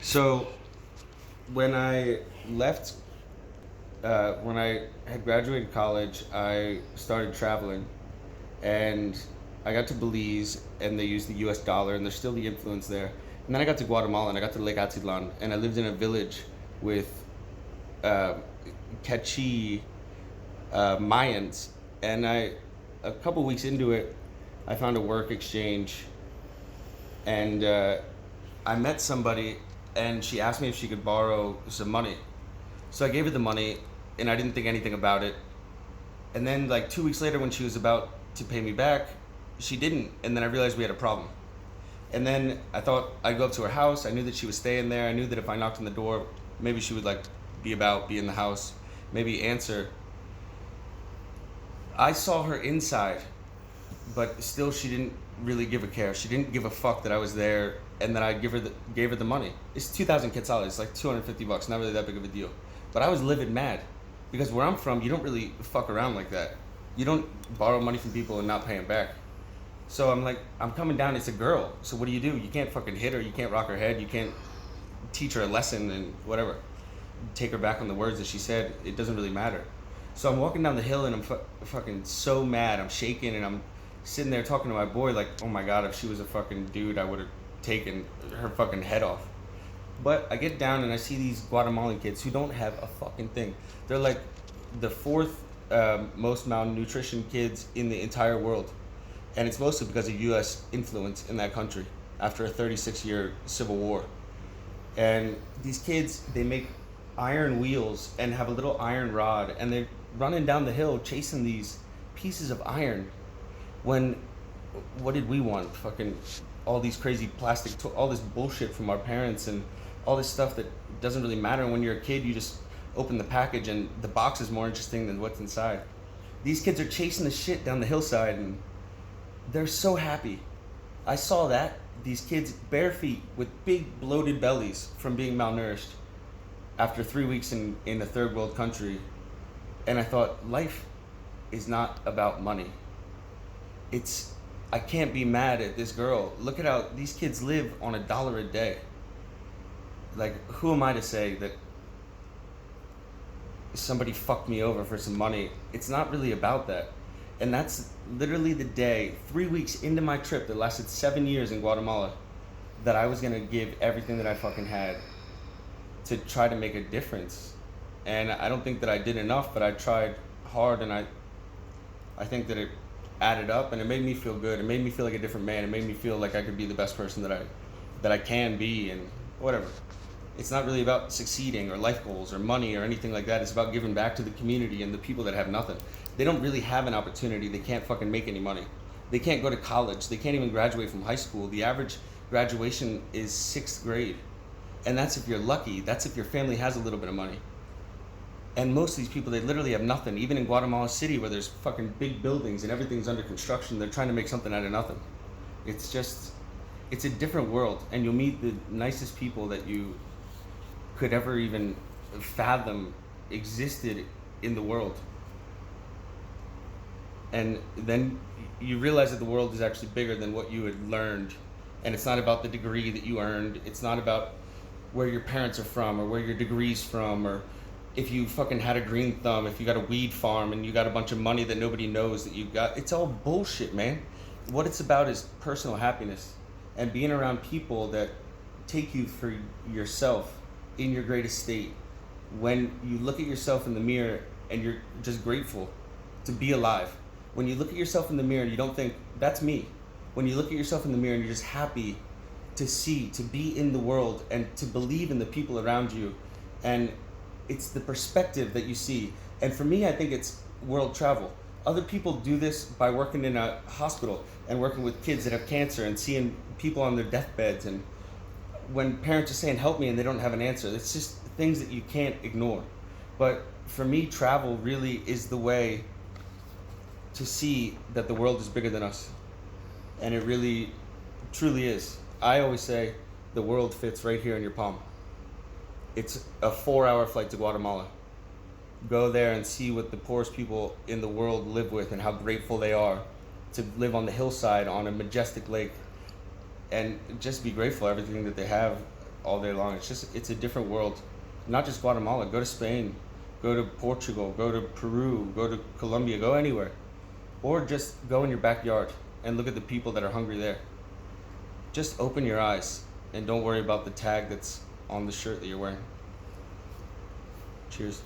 So when I left, when I had graduated college, I started traveling, and I got to Belize, and they use the U.S. dollar, and there's still the influence there. And then I got to Guatemala, and I got to Lake Atitlan, and I lived in a village with uh, Quechua Mayans, and a couple weeks into it, I found a work exchange, and I met somebody, and she asked me if she could borrow some money. So I gave her the money, and I didn't think anything about it. And then, like 2 weeks later, when she was about to pay me back, she didn't. And then I realized we had a problem. And then I thought I'd go up to her house. I knew that she was staying there. I knew that if I knocked on the door, maybe she would like be in the house, maybe answer. I saw her inside, but still she didn't really give a care. She didn't give a fuck that I was there and that I gave her the money. It's 2,000 quetzales, it's like $250, not really that big of a deal. But I was livid mad because where I'm from, you don't really fuck around like that. You don't borrow money from people and not pay them back. So I'm like, I'm coming down. It's a girl. So what do? You can't fucking hit her. You can't rock her head. You can't teach her a lesson and whatever. Take her back on the words that she said. It doesn't really matter. So I'm walking down the hill and I'm fucking so mad. I'm shaking and I'm sitting there talking to my boy like, oh my god, if she was a fucking dude, I would have taken her fucking head off. But I get down and I see these Guatemalan kids who don't have a fucking thing. They're like the fourth most malnutrition kids in the entire world. And it's mostly because of U.S. influence in that country after a 36-year civil war. And these kids, they make iron wheels and have a little iron rod, and they're running down the hill chasing these pieces of iron. When, what did we want? Fucking all these crazy all this bullshit from our parents, and all this stuff that doesn't really matter. And when you're a kid, you just open the package, and the box is more interesting than what's inside. These kids are chasing the shit down the hillside, and they're so happy. I saw that. These kids bare feet with big bloated bellies from being malnourished after 3 weeks in a third world country. And I thought, life is not about money. I can't be mad at this girl. Look at how these kids live on $1 a day. Like, who am I to say that somebody fucked me over for some money? It's not really about that. And that's literally the day, 3 weeks into my trip that lasted 7 years in Guatemala, that I was gonna give everything that I fucking had to try to make a difference. And I don't think that I did enough, but I tried hard, and I think that it added up, and it made me feel good. It made me feel like a different man. It made me feel like I could be the best person that I can be, and whatever. It's not really about succeeding or life goals or money or anything like that. It's about giving back to the community and the people that have nothing. They don't really have an opportunity. They can't fucking make any money. They can't go to college. They can't even graduate from high school. The average graduation is 6th grade. And that's if you're lucky. That's if your family has a little bit of money. And most of these people, they literally have nothing. Even in Guatemala City, where there's fucking big buildings and everything's under construction, they're trying to make something out of nothing. It's a different world. And you'll meet the nicest people that you could ever even fathom existed in the world. And then you realize that the world is actually bigger than what you had learned. And it's not about the degree that you earned. It's not about where your parents are from or where your degree's from, or if you fucking had a green thumb, if you got a weed farm and you got a bunch of money that nobody knows that you got. It's all bullshit, man. What it's about is personal happiness and being around people that take you for yourself in your greatest state. When you look at yourself in the mirror and you're just grateful to be alive. When you look at yourself in the mirror and you don't think, that's me. When you look at yourself in the mirror and you're just happy to be in the world and to believe in the people around you. And it's the perspective that you see. And for me, I think it's world travel. Other people do this by working in a hospital and working with kids that have cancer and seeing people on their deathbeds, and when parents are saying help me and they don't have an answer. It's just things that you can't ignore. But for me, travel really is the way to see that the world is bigger than us. And it really, truly is. I always say the world fits right here in your palm. It's a 4-hour flight to Guatemala. Go there and see what the poorest people in the world live with and how grateful they are to live on the hillside on a majestic lake, and just be grateful for everything that they have. all day long. It's a different world. Not just Guatemala. Go to Spain, go to Portugal, go to Peru, go to Colombia, go anywhere. Or just go in your backyard and look at the people that are hungry there. Just open your eyes and don't worry about the tag that's on the shirt that you're wearing. Cheers.